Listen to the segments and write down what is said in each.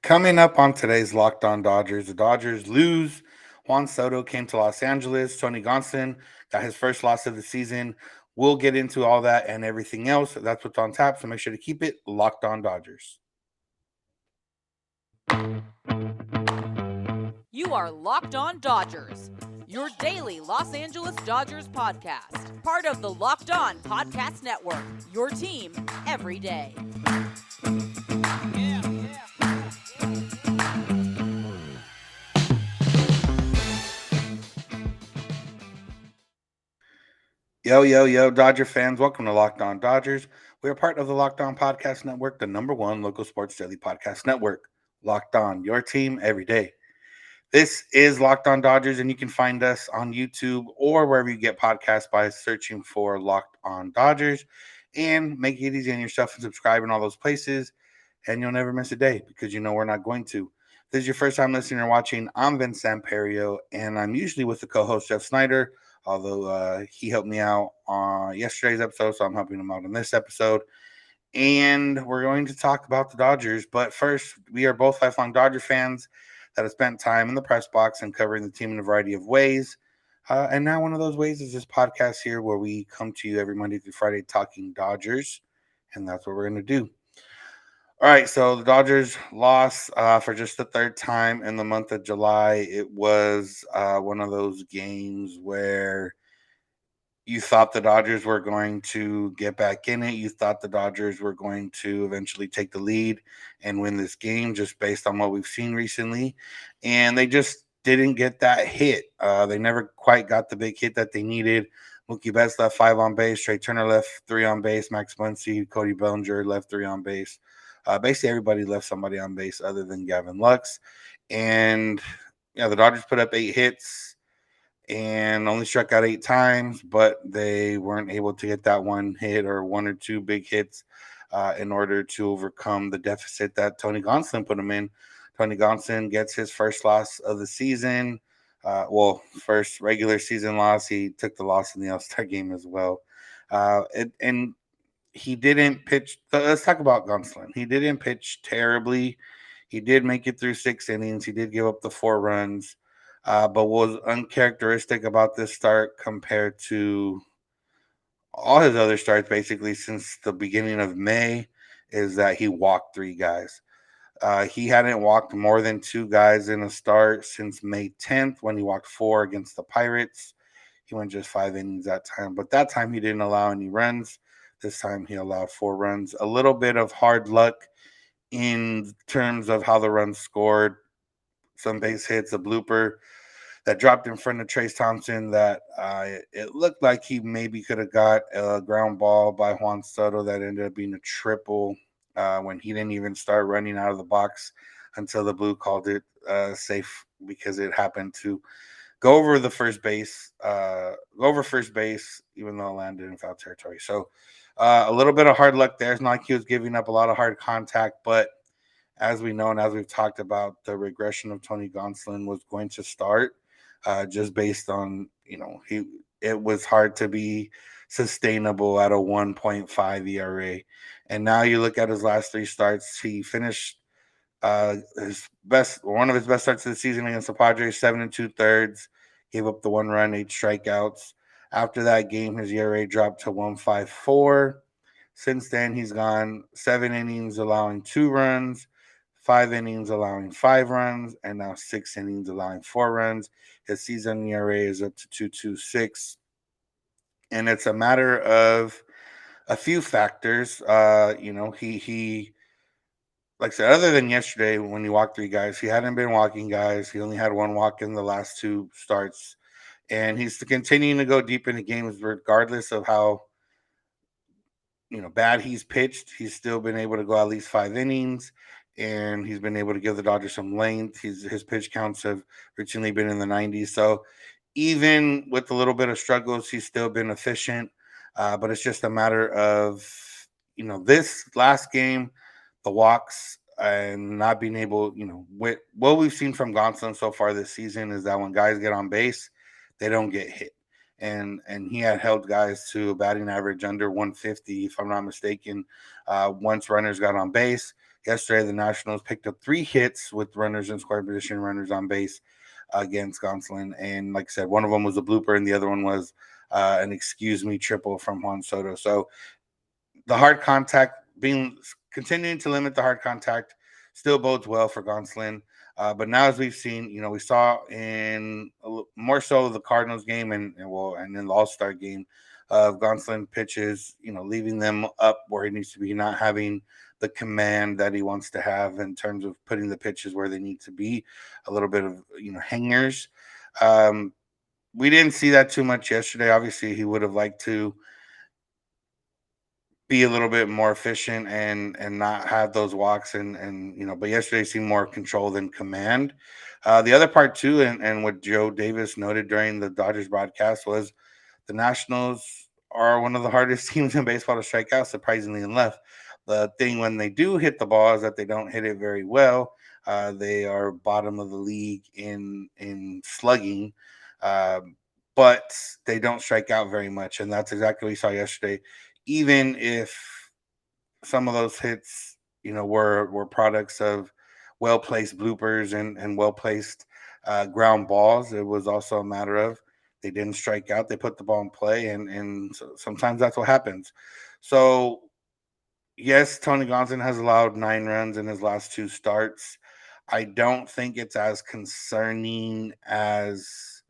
Coming up on today's Locked On Dodgers, the Dodgers lose. Juan Soto came to Los Angeles. Tony Gonsolin got his first loss of the season. We'll get into all that and everything else. That's what's on tap. So make sure to keep it Locked On Dodgers. You are Locked On Dodgers, your daily Los Angeles Dodgers podcast. Part of the Locked On Podcast Network, your team every day. Yo, Dodger fans. Welcome to Locked On Dodgers. We are part of the Locked On Podcast Network, the number one local sports daily podcast network. Locked On, your team every day. This is Locked On Dodgers, and you can find us on YouTube or wherever you get podcasts by searching for Locked On Dodgers. And make it easy on yourself and subscribe in all those places, and you'll never miss a day because you know we're not going to. If this is your first time listening or watching, I'm Vince Samperio, and I'm usually with the co-host Jeff Snider, although he helped me out on yesterday's episode, so I'm helping him out in this episode. And we're going to talk about the Dodgers. But first, we are both lifelong Dodger fans that have spent time in the press box and covering the team in a variety of ways. And now one of those ways is this podcast here where we come to you every Monday through Friday talking Dodgers. And that's what we're going to do. All right, so the Dodgers lost for just the third time in the month of July. It was one of those games where you thought the Dodgers were going to get back in it. You thought the Dodgers were going to eventually take the lead and win this game just based on what we've seen recently. And they just didn't get that hit. They never quite got the big hit that they needed. Mookie Betts left 5 on base. Trey Turner left 3 on base. Max Muncy, Cody Bellinger left 3 on base. Basically, everybody left somebody on base other than Gavin Lux. And, the Dodgers put up 8 hits and only struck out 8 times, but they weren't able to get that one hit or one or two big hits in order to overcome the deficit that Tony Gonsolin put them in. Tony Gonsolin gets his first loss of the season. First regular season loss. He took the loss in the All-Star game as well. And he didn't pitch. Let's talk about Gonsolin. He didn't pitch terribly. He did make it through 6 innings. He did give up the 4 runs. But what was uncharacteristic about this start compared to all his other starts, basically since the beginning of May, is that he walked 3 guys. He hadn't walked more than 2 guys in a start since May 10th when he walked 4 against the Pirates. He went just 5 innings that time, but that time he didn't allow any runs. This time he allowed 4 runs. A little bit of hard luck in terms of how the runs scored. Some base hits, a blooper that dropped in front of Trace Thompson that it looked like he maybe could have got a ground ball by Juan Soto that ended up being a triple when he didn't even start running out of the box until the blue called it safe because it happened to go over first base, even though it landed in foul territory. So a little bit of hard luck there. It's not like he was giving up a lot of hard contact, but as we know and as we've talked about, the regression of Tony Gonsolin was going to start just based on, it was hard to be sustainable at a 1.5 ERA. And now you look at his last 3 starts, he finished one of his best starts of the season against the Padres, 7 2/3, gave up the 1 run, 8 strikeouts. After that game, his ERA dropped to 1.54. Since then, he's gone 7 innings, allowing 2 runs, 5 innings, allowing 5 runs, and now 6 innings, allowing 4 runs. His season ERA is up to 2.26. And it's a matter of a few factors. He like I said, other than yesterday when he walked 3 guys, he hadn't been walking guys. He only had 1 walk in the last 2 starts. And he's continuing to go deep into games regardless of how bad he's pitched. He's still been able to go at least 5 innings, and he's been able to give the Dodgers some length. His pitch counts have originally been in the 90s. So even with a little bit of struggles, he's still been efficient. But it's just a matter of, this last game, the walks and not being able, with what we've seen from Gonsolin so far this season is that when guys get on base, they don't get hit. And he had held guys to a batting average under 150, if I'm not mistaken. Once runners got on base, Yesterday, the Nationals picked up 3 hits with runners in scoring position, runners on base against Gonsolin. And like I said, one of them was a blooper, and the other one was an excuse me triple from Juan Soto. So the hard contact being continuing to limit the hard contact still bodes well for Gonsolin. But now, as we've seen, we saw in more so the Cardinals game and in the All Star game of Gonsolin pitches, leaving them up where he needs to be, not having the command that he wants to have in terms of putting the pitches where they need to be, a little bit of hangers. Um, we didn't see that too much yesterday. Obviously, he would have liked to be a little bit more efficient and not have those walks but yesterday seemed more control than command. The other part too, and what Joe Davis noted during the Dodgers broadcast was the Nationals are one of the hardest teams in baseball to strike out, surprisingly enough. The thing when they do hit the ball is that they don't hit it very well. They are bottom of the league in slugging, um, but they don't strike out very much, and that's exactly what we saw yesterday. Even if some of those hits, were products of well placed bloopers and well placed ground balls. It was also a matter of they didn't strike out; they put the ball in play, and so sometimes that's what happens. So yes, Tony Gonsolin has allowed 9 runs in his last 2 starts. I don't think it's as concerning as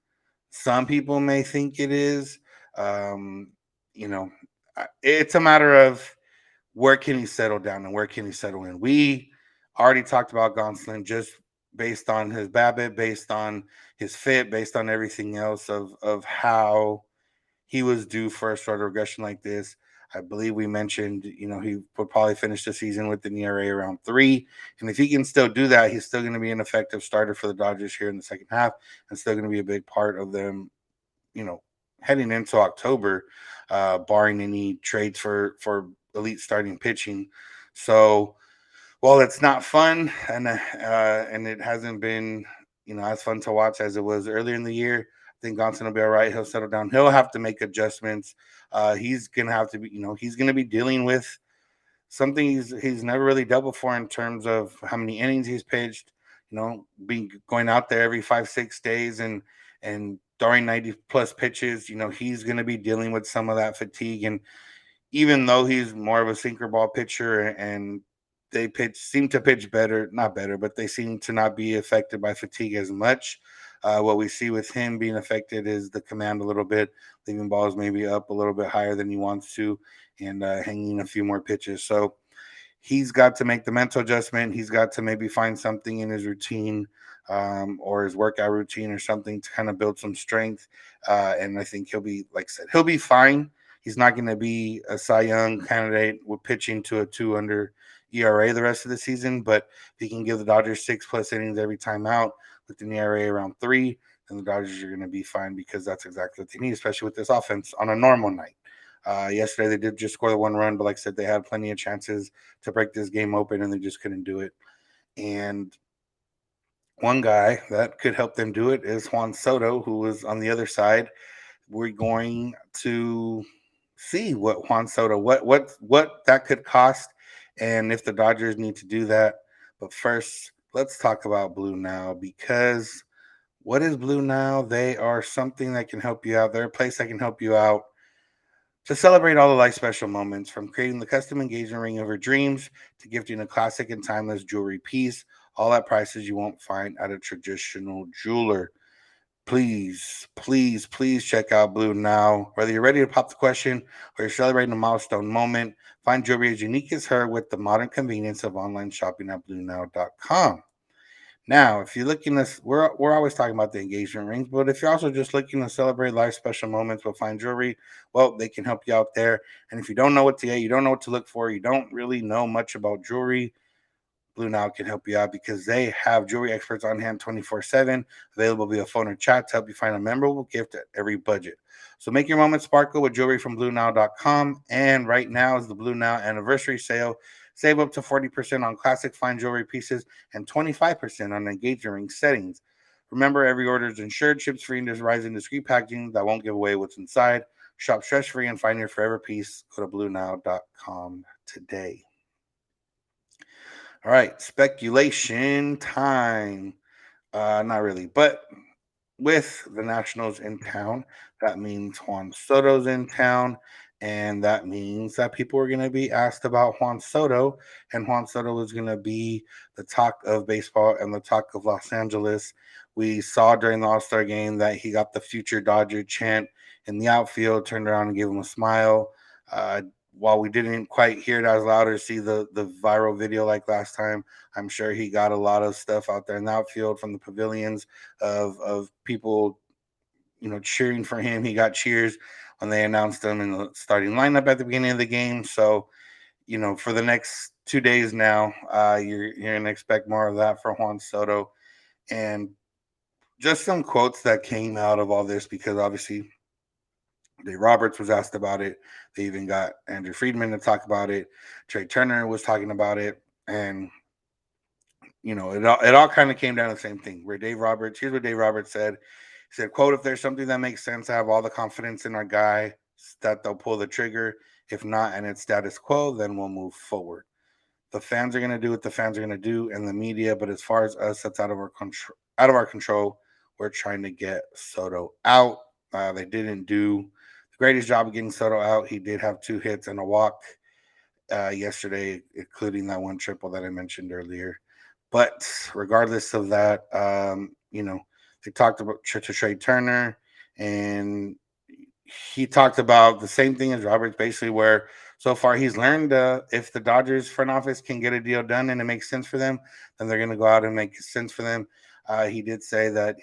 some people may think it is. Um, you know, it's a matter of where can he settle down and where can he settle in. We already talked about Gonsolin just based on his BABIP, based on his fit, based on everything else of how he was due for a sort of regression like this. I believe we mentioned, he would probably finish the season with an ERA around 3. And if he can still do that, he's still going to be an effective starter for the Dodgers here in the second half and still going to be a big part of them, you know, heading into October, barring any trades for elite starting pitching. So while it's not fun and it hasn't been as fun to watch as it was earlier in the year, I think Gonson will be all right. He'll settle down. He'll have to make adjustments. He's gonna have to be he's gonna be dealing with something he's never really dealt before in terms of how many innings he's pitched. Being going out there every 5-6 days and throwing 90 plus pitches. He's going to be dealing with some of that fatigue. And even though he's more of a sinker ball pitcher and they seem to pitch better, not better, but they seem to not be affected by fatigue as much. What we see with him being affected is the command a little bit, leaving balls maybe up a little bit higher than he wants to, and hanging a few more pitches. So he's got to make the mental adjustment. He's got to maybe find something in his routine or his workout routine or something to kind of build some strength. And I think he'll be, like I said, he'll be fine. He's not going to be a Cy Young candidate with pitching to a 2 under ERA the rest of the season. But if he can give the Dodgers 6+ innings every time out with an ERA around 3, then the Dodgers are going to be fine because that's exactly what they need, especially with this offense on a normal night. Yesterday, they did just score the 1 run, but like I said, they had plenty of chances to break this game open, and they just couldn't do it. And one guy that could help them do it is Juan Soto, who was on the other side. We're going to see what Juan Soto, what that could cost, and if the Dodgers need to do that. But first, let's talk about Blue Now, because what is Blue Now? They are something that can help you out. They're a place that can help you out to celebrate all the life special moments, from creating the custom engagement ring of your dreams to gifting a classic and timeless jewelry piece, all at prices you won't find at a traditional jeweler. Please, please, please check out Blue Now. Whether you're ready to pop the question or you're celebrating a milestone moment, find jewelry as unique as her with the modern convenience of online shopping at BlueNow.com. Now, if you're looking to, we're always talking about the engagement rings, but if you're also just looking to celebrate life special moments with fine jewelry, well, they can help you out there. And if you don't know what to get, you don't know what to look for, you don't really know much about jewelry, Blue Now can help you out because they have jewelry experts on hand 24/7, available via phone or chat to help you find a memorable gift at every budget. So make your moment sparkle with jewelry from BlueNow.com. And right now is the Blue Now anniversary sale. Save up to 40% on classic fine jewelry pieces and 25% on engagement ring settings. Remember, every order is insured, ships free, and there's rising discreet packaging that won't give away what's inside. Shop stress free and find your forever piece. Go to BlueNow.com today. All right, speculation time. Not really, but with the Nationals in town, that means Juan Soto's in town, and that means that people are going to be asked about Juan Soto, and Juan Soto is going to be the talk of baseball and the talk of Los Angeles. We saw during the All Star game that he got the future Dodger chant in the outfield, turned around and gave him a smile. Uh, while we didn't quite hear it as loud or see the viral video like last time, I'm sure he got a lot of stuff out there in the outfield from the pavilions of people, cheering for him. He got cheers when they announced him in the starting lineup at the beginning of the game. So, for the next 2 days now, you're gonna expect more of that for Juan Soto. And just some quotes that came out of all this, because obviously Dave Roberts was asked about it. They even got Andrew Friedman to talk about it. Trey Turner was talking about it. And it all kind of came down to the same thing. Where here's what Dave Roberts said. He said, "Quote: If there's something that makes sense, I have all the confidence in our guy that they'll pull the trigger. If not, and it's status quo, then we'll move forward. The fans are gonna do what the fans are gonna do, and the media. But as far as us, that's out of our control. Out of our control. We're trying to get Soto out. They didn't do the greatest job of getting Soto out. He did have 2 hits and a walk yesterday, including that one triple that I mentioned earlier. But regardless of that, they talked about to Trey Turner, and he talked about the same thing as Roberts, basically, where so far he's learned if the Dodgers front office can get a deal done and it makes sense for them, then they're going to go out and make sense for them. He did say that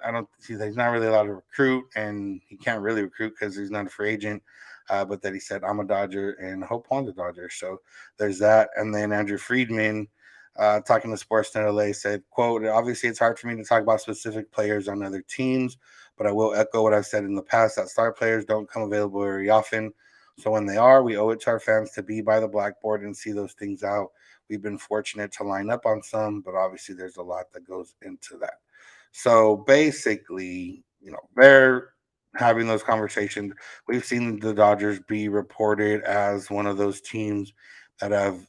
I don't see that he's not really allowed to recruit, and he can't really recruit because he's not a free agent. But that he said, "I'm a Dodger and hope on the Dodgers." So there's that. And then Andrew Friedman, talking to Sportsnet LA, said, "Quote: Obviously, it's hard for me to talk about specific players on other teams, but I will echo what I've said in the past that star players don't come available very often. So when they are, we owe it to our fans to be by the blackboard and see those things out. We've been fortunate to line up on some, but obviously there's a lot that goes into that." So basically, they're having those conversations. We've seen the Dodgers be reported as one of those teams that have,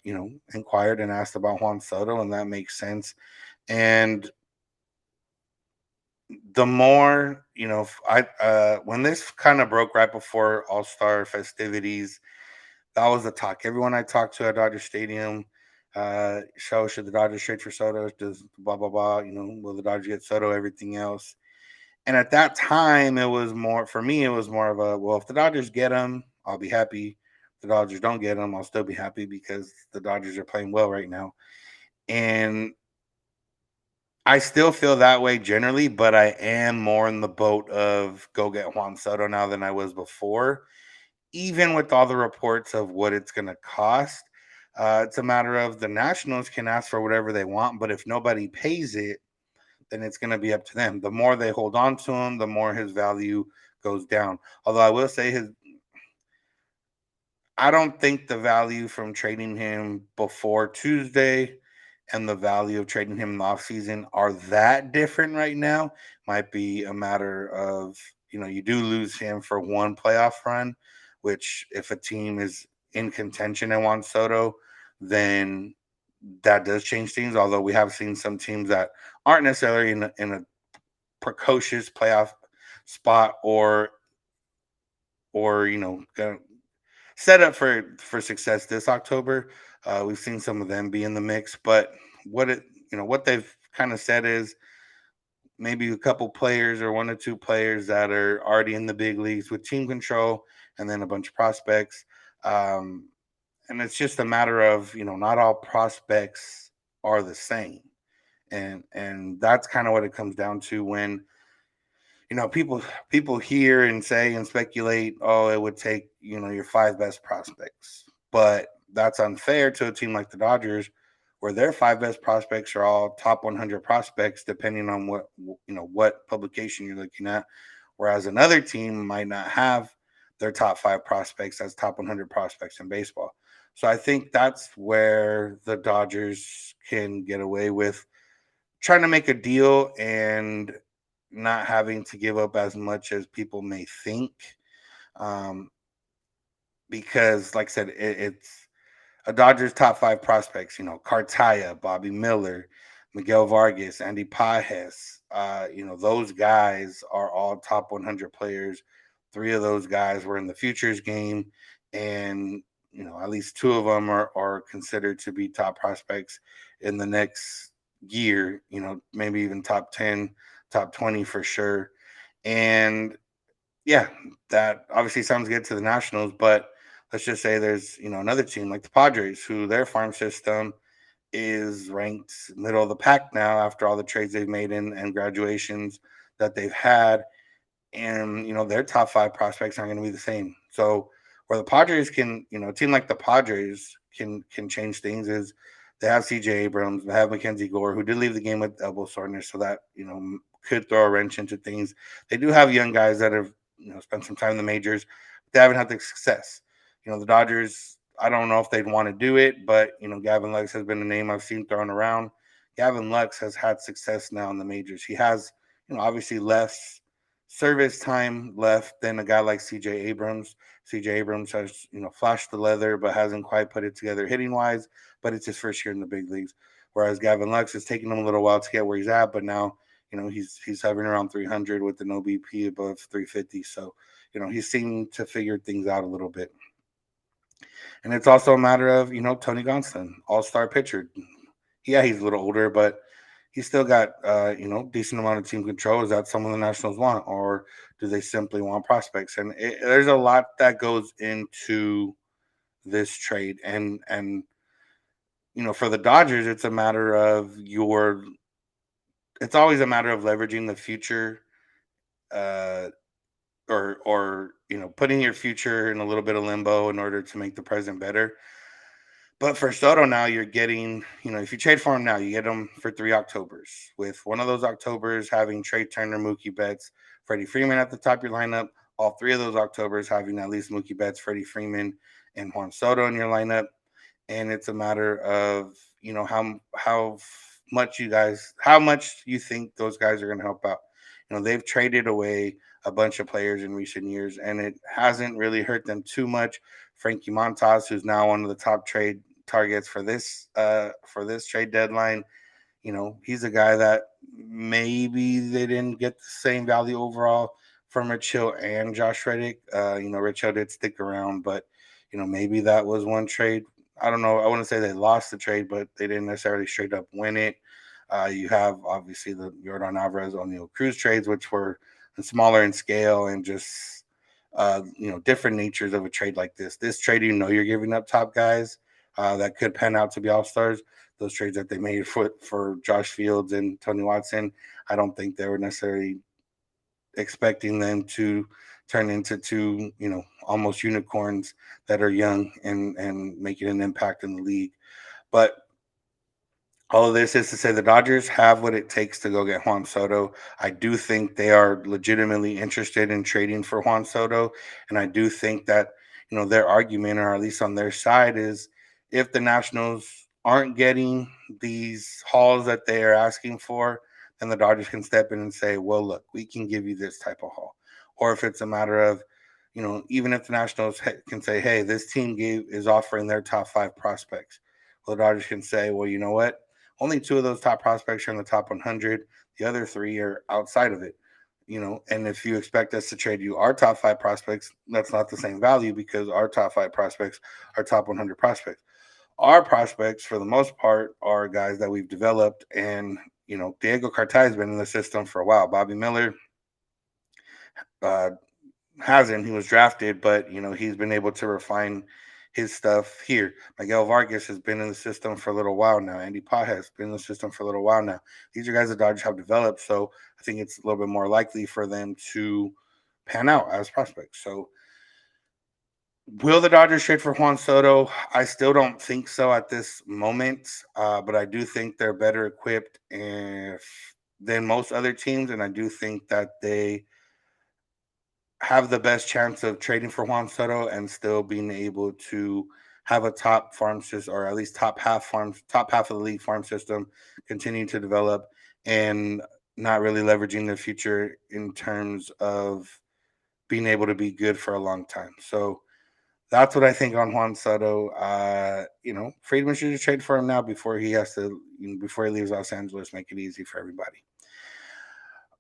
inquired and asked about Juan Soto, and that makes sense. And the more, I when this kind of broke right before All Star festivities, that was the talk. Everyone I talked to at Dodger Stadium, should the Dodgers trade for Soto? Does blah blah blah? Will the Dodgers get Soto? Everything else. And at that time, it was more for me. It was more of a, well, if the Dodgers get him, I'll be happy. If the Dodgers don't get him, I'll still be happy because the Dodgers are playing well right now. And I still feel that way generally, but I am more in the boat of go get Juan Soto now than I was before, even with all the reports of what it's going to cost. It's a matter of the Nationals can ask for whatever they want, but if nobody pays it, then it's going to be up to them. The more they hold on to him, the more his value goes down. Although I will say I don't think the value from trading him before Tuesday and the value of trading him in the offseason are that different right now. Might be a matter of, you do lose him for one playoff run, which if a team is in contention and wants Soto, then that does change things. Although we have seen some teams that aren't necessarily in a precocious playoff spot or gonna set up for success this October. We've seen some of them be in the mix, but what they've kind of said is maybe a couple players or 1 or 2 players that are already in the big leagues with team control, and then a bunch of prospects. Um, and it's just a matter of not all prospects are the same, and that's kind of what it comes down to when people hear and say and speculate, oh, it would take your 5 best prospects, but that's unfair to a team like the Dodgers, where their 5 best prospects are all top 100 prospects, depending on what publication you're looking at. Whereas another team might not have their top 5 prospects as top 100 prospects in baseball. So I think that's where the Dodgers can get away with trying to make a deal and not having to give up as much as people may think. Um, because, like I said, it's a Dodgers top five prospects, Cartaya, Bobby Miller, Miguel Vargas, Andy Pajes, those guys are all top 100 players. Three of those guys were in the futures game, and at least two of them are considered to be top prospects in the next year. Maybe even top 10, top 20 for sure. And yeah, that obviously sounds good to the Nationals, but let's just say there's another team like the Padres, who their farm system is ranked middle of the pack now after all the trades they've made and graduations that they've had, and their top five prospects aren't going to be the same. So where the Padres can, a team like the Padres can change things is they have C.J. Abrams, they have Mackenzie Gore, who did leave the game with elbow soreness, so that could throw a wrench into things. They do have young guys that have spent some time in the majors, but they haven't had the success. The Dodgers, I don't know if they'd want to do it, but Gavin Lux has been a name I've seen thrown around. Gavin Lux has had success now in the majors. He has, obviously less service time left than a guy like CJ Abrams. CJ Abrams has, flashed the leather, but hasn't quite put it together hitting wise, but it's his first year in the big leagues. Whereas Gavin Lux is taking him a little while to get where he's at, but now, he's hovering around 300 with an OBP above 350. So, he's seeming to figure things out a little bit. And it's also a matter of, Tony Gonsolin, all-star pitcher. Yeah, he's a little older, but he's still got decent amount of team control. Is that someone the Nationals want, or do they simply want prospects? And there's a lot that goes into this trade, and for the Dodgers, it's a matter of your. It's always a matter of leveraging the future, uh, or putting your future in a little bit of limbo in order to make the present better. But for Soto now, you're getting, if you trade for him now, you get him for 3 Octobers, with one of those Octobers having Trey Turner, Mookie Betts, Freddie Freeman at the top of your lineup. All three of those Octobers having at least Mookie Betts, Freddie Freeman, and Juan Soto in your lineup. And it's a matter of, how much you think those guys are going to help out. They've traded away a bunch of players in recent years, and it hasn't really hurt them too much. Frankie Montas, who's now one of the top trade targets for this trade deadline. He's a guy that maybe they didn't get the same value overall from Rich Hill and Josh Reddick. Rich Hill did stick around, but maybe that was one trade. I don't know. I wouldn't say they lost the trade, but they didn't necessarily straight up win it. You have obviously the Jordan Alvarez, O'Neal Cruz trades, which were smaller in scale and just different natures of a trade like this. This trade, you're giving up top guys that could pan out to be all stars. Those trades that they made for Josh Fields and Tony Watson, I don't think they were necessarily expecting them to turn into two, almost unicorns that are young and making an impact in the league. But all of this is to say the Dodgers have what it takes to go get Juan Soto. I do think they are legitimately interested in trading for Juan Soto. And I do think that, their argument, or at least on their side, is if the Nationals aren't getting these hauls that they are asking for, then the Dodgers can step in and say, well, look, we can give you this type of haul. Or if it's a matter of, even if the Nationals can say, hey, this team is offering their top five prospects. Well, the Dodgers can say, well, you know what? Only two of those top prospects are in the top 100. The other three are outside of it. And if you expect us to trade you our top five prospects, that's not the same value because our top five prospects are top 100 prospects. Our prospects, for the most part, are guys that we've developed. And, Diego Cartaya has been in the system for a while. Bobby Miller uh, hasn't. He was drafted, but, he's been able to refine his stuff here. Miguel Vargas has been in the system for a little while now. Andy Pott has been in the system for a little while now. These are guys the Dodgers have developed, so I think it's a little bit more likely for them to pan out as prospects. So, will the Dodgers trade for Juan Soto? I still don't think so at this moment, but I do think they're better equipped than most other teams, and I do think that they have the best chance of trading for Juan Soto and still being able to have a top farm system, or at least top half of the league farm system, continue to develop and not really leveraging the future in terms of being able to be good for a long time. So That's what I think on Juan Soto. Friedman should just trade for him now before he has to, before he leaves Los Angeles. Make it easy for everybody.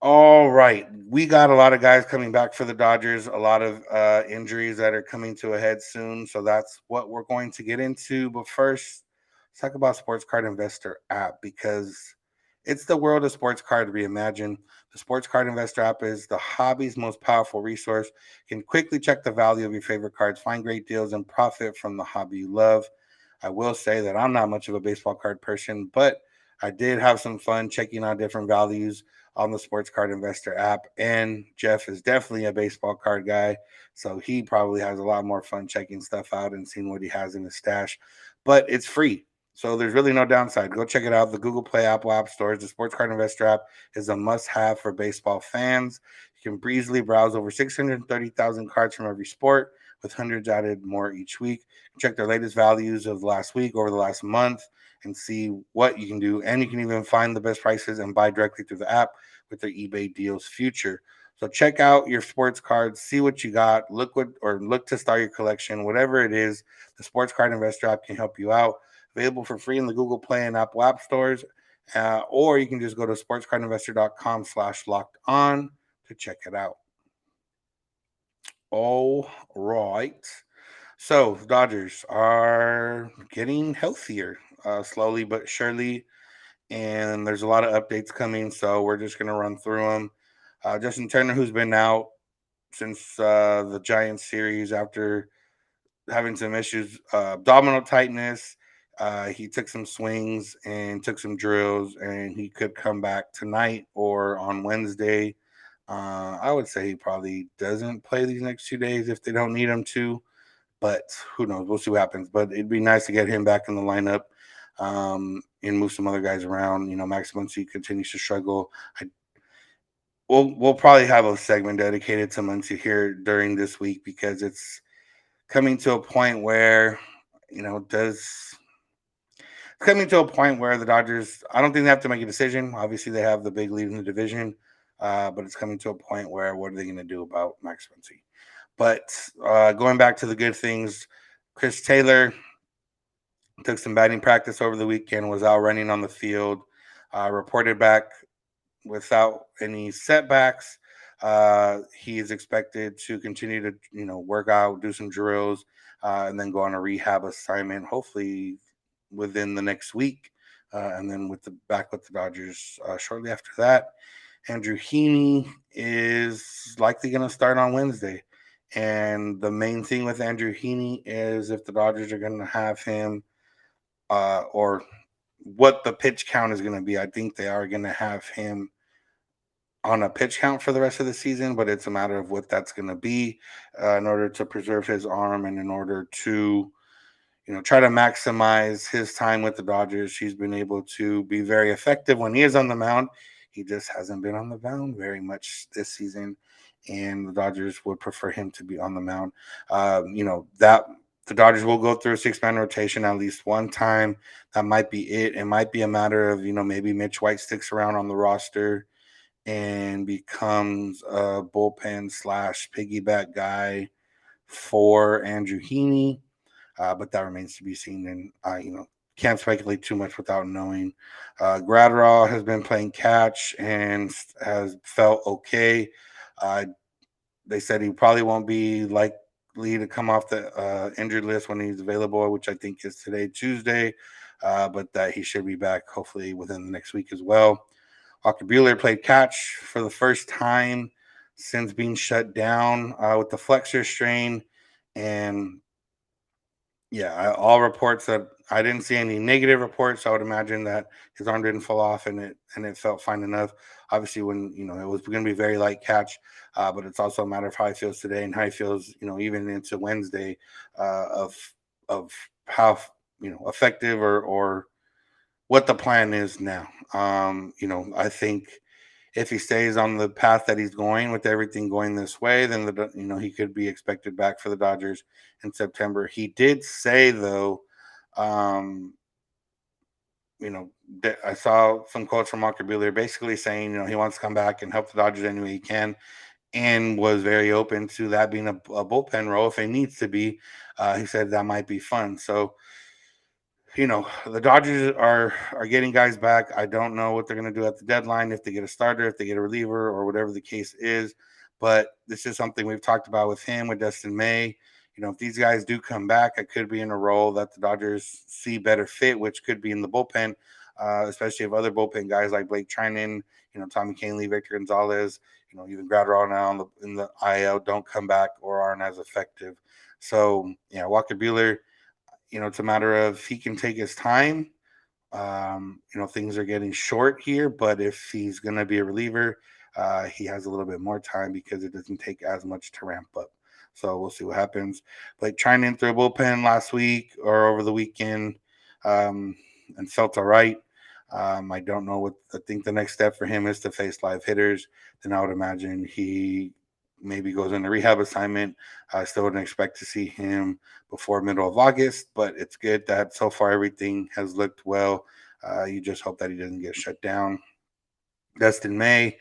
All right. We got a lot of guys coming back for the Dodgers, a lot of injuries that are coming to a head soon. So that's what we're going to get into. But first, let's talk about Sports Card Investor app because it's the world of sports card reimagined. The Sports Card Investor app is the hobby's most powerful resource. You can quickly check the value of your favorite cards, find great deals, and profit from the hobby you love. I will say that I'm not much of a baseball card person, but I did have some fun checking out different values on the Sports Card Investor app. And Jeff is definitely a baseball card guy. So he probably has a lot more fun checking stuff out and seeing what he has in his stash. But it's free. So there's really no downside. Go check it out. The Google Play, Apple App Stores. The Sports Card Investor app is a must have for baseball fans. You can breezily browse over 630,000 cards from every sport with hundreds added more each week. Check their latest values of the last week over the last month and see what you can do. And you can even find the best prices and buy directly through the app with their eBay deals future. So check out your sports cards, see what you got, look to start your collection, whatever it is. The Sports Card Investor app can help you out. Available for free in the Google Play and Apple App Stores, or you can just go to sportscardinvestor.com/locked on to check it out. All right. So the Dodgers are getting healthier, slowly but surely, and there's a lot of updates coming. So we're just gonna run through them. Justin Turner, who's been out since the Giants series after having some issues, abdominal tightness. He took some swings and took some drills, and he could come back tonight or on Wednesday. I would say he probably doesn't play these next 2 days if they don't need him to, but who knows? We'll see what happens. But it'd be nice to get him back in the lineup and move some other guys around. Max Muncy continues to struggle. We'll probably have a segment dedicated to Muncy here during this week because it's coming to a point where does coming to a point where the Dodgers, I don't think they have to make a decision. Obviously, they have the big lead in the division, but it's coming to a point where what are they going to do about Max Muncy? But going back to the good things, Chris Taylor took some batting practice over the weekend, was out running on the field, reported back without any setbacks. He is expected to continue to, work out, do some drills, and then go on a rehab assignment, hopefully within the next week, and then back with the Dodgers shortly after that. Andrew Heaney is likely going to start on Wednesday. And the main thing with Andrew Heaney is if the Dodgers are going to have him, or what the pitch count is going to be. I think they are going to have him on a pitch count for the rest of the season, but it's a matter of what that's going to be in order to preserve his arm and in order to try to maximize his time with the Dodgers. He's been able to be very effective when he is on the mound. He just hasn't been on the mound very much this season, and the Dodgers would prefer him to be on the mound. That the Dodgers will go through a 6-man rotation at least one time. That might be it. It might be a matter of maybe Mitch White sticks around on the roster and becomes a bullpen slash piggyback guy for Andrew Heaney. But that remains to be seen, and can't speculate too much without knowing. Graderaw has been playing catch and has felt okay. Uh, they said he probably won't be likely to come off the injured list when he's available, which I think is today, Tuesday, but that he should be back hopefully within the next week as well. Walker Buehler played catch for the first time since being shut down with the flexor strain, and yeah, all reports that I didn't see any negative reports. I would imagine that his arm didn't fall off and it felt fine enough. Obviously, when it was going to be very light catch, but it's also a matter of how he feels today and how he feels, even into Wednesday, of how effective or what the plan is now. I think if he stays on the path that he's going with everything going this way, then he could be expected back for the Dodgers in September. He did say though, um, I saw some quotes from Walker Buehler basically saying he wants to come back and help the Dodgers any way he can. and was very open to that being a bullpen role if it needs to be. He said that might be fun. So the Dodgers are getting guys back. I don't know what they're going to do at the deadline, if they get a starter, if they get a reliever, or whatever the case is. But this is something we've talked about with him, with Dustin May. If these guys do come back, it could be in a role that the Dodgers see better fit, which could be in the bullpen, especially if other bullpen guys like Blake Trinan, Tommy Kahnle, Victor Gonzalez, even Gradwell now in the IL don't come back or aren't as effective. So yeah, Walker Buehler, it's a matter of he can take his time. Things are getting short here, but if he's going to be a reliever, he has a little bit more time because it doesn't take as much to ramp up. So we'll see what happens. But trying in through a bullpen last week or over the weekend, um, and felt all right. I don't know what I think the next step for him is to face live hitters. Then I would imagine he maybe goes in a rehab assignment. I still wouldn't expect to see him before middle of August, but it's good that so far everything has looked well. You just hope that he doesn't get shut down. Dustin May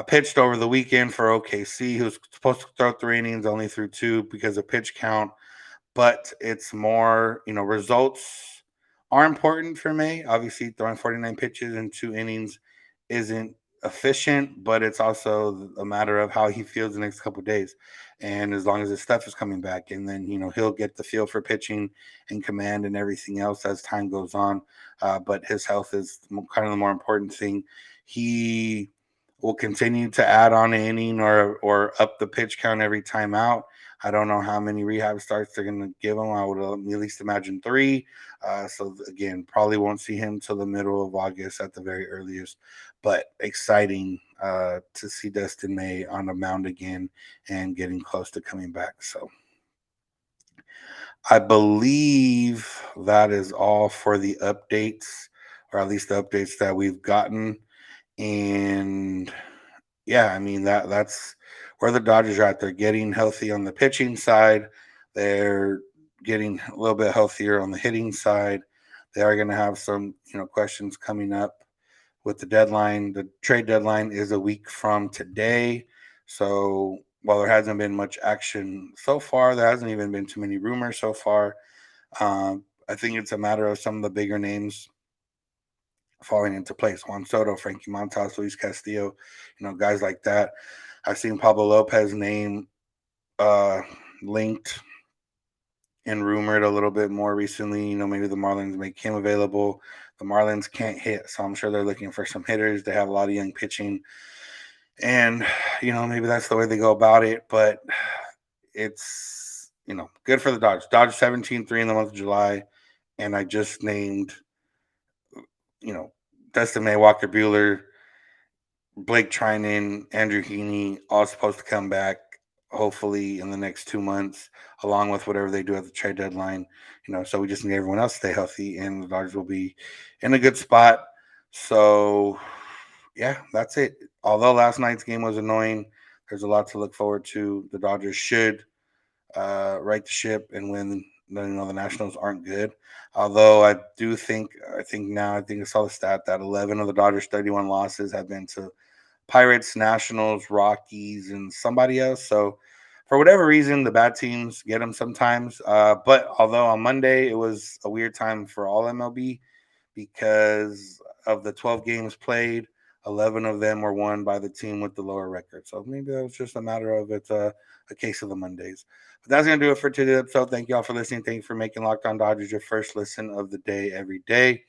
pitched over the weekend for OKC. He was supposed to throw 3 innings, only threw 2 because of pitch count, but it's more, results are important for me. Obviously, throwing 49 pitches in 2 innings isn't efficient, but it's also a matter of how he feels the next couple of days. And as long as his stuff is coming back, and then, he'll get the feel for pitching and command and everything else as time goes on. But his health is kind of the more important thing. He will continue to add on an inning or up the pitch count every time out. I don't know how many rehab starts they're going to give him. I would at least imagine 3. So again, probably won't see him till the middle of August at the very earliest. But exciting to see Dustin May on the mound again and getting close to coming back. So I believe that is all for the updates, or at least the updates that we've gotten. And yeah, I mean that's where the Dodgers are at. They're getting healthy on the pitching side. They're getting a little bit healthier on the hitting side. They are going to have some, questions coming up with the deadline. The trade deadline is a week from today. So while there hasn't been much action so far, there hasn't even been too many rumors so far. I think it's a matter of some of the bigger names falling into place. Juan Soto, Frankie Montas, Luis Castillo, guys like that. I've seen Pablo Lopez name uh, linked and rumored a little bit more recently. Maybe the Marlins make him available. The Marlins can't hit, so I'm sure they're looking for some hitters. They have a lot of young pitching. And, maybe that's the way they go about it. But it's, good for the Dodgers. Dodgers 17-3 in the month of July. And I just named, you know, Dustin May, Walker Buehler, Blake Trinan, Andrew Heaney, all supposed to come back hopefully in the next 2 months, along with whatever they do at the trade deadline. So we just need everyone else to stay healthy, and the Dodgers will be in a good spot. So, yeah, that's it. Although last night's game was annoying, there's a lot to look forward to. The Dodgers should right the ship and win. The Nationals aren't good. Although I think I saw the stat that 11 of the Dodgers' 31 losses have been to Pirates, Nationals, Rockies, and somebody else. So for whatever reason, the bad teams get them sometimes. But although on Monday it was a weird time for all MLB because of the 12 games played, 11 of them were won by the team with the lower record. So maybe that was just a matter of it's a case of the Mondays. But that's going to do it for today's episode. Thank you all for listening. Thank you for making Locked On Dodgers your first listen of the day every day.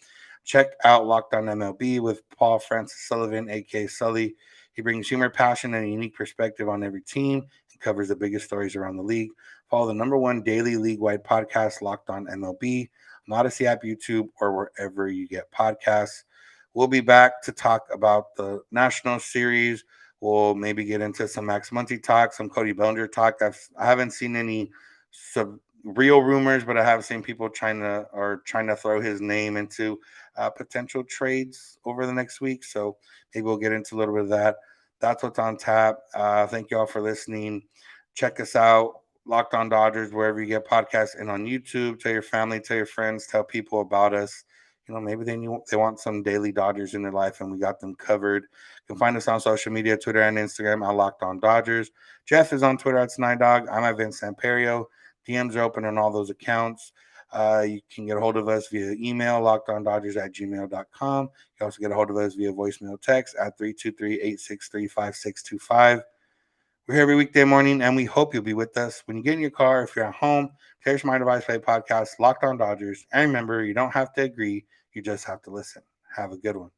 Check out Locked On MLB with Paul Francis Sullivan, a.k.a. Sully. He brings humor, passion, and a unique perspective on every team and covers the biggest stories around the league. Follow the #1 daily league-wide podcast, Locked On MLB, on Odyssey app, YouTube, or wherever you get podcasts. We'll be back to talk about the National Series. We'll maybe get into some Max Muncy talk, some Cody Bellinger talk. I haven't seen any real rumors, but I have seen people trying to throw his name into potential trades over the next week. So maybe we'll get into a little bit of that. That's what's on tap. Thank you all for listening. Check us out, Locked On Dodgers, wherever you get podcasts, and on YouTube. Tell your family, tell your friends, tell people about us. Maybe they want some daily Dodgers in their life, and we got them covered. You can find us on social media, Twitter and Instagram at Locked On Dodgers. Jeff is on Twitter at Snider. I'm at Vince Samperio. DMs are open on all those accounts. You can get a hold of us via email, lockedondodgers@gmail.com. You can also get a hold of us via voicemail text at 323-863-5625. We're here every weekday morning, and we hope you'll be with us. When you get in your car, if you're at home, Cherish My Device Play Podcast, Locked On Dodgers. And remember, you don't have to agree, you just have to listen. Have a good one.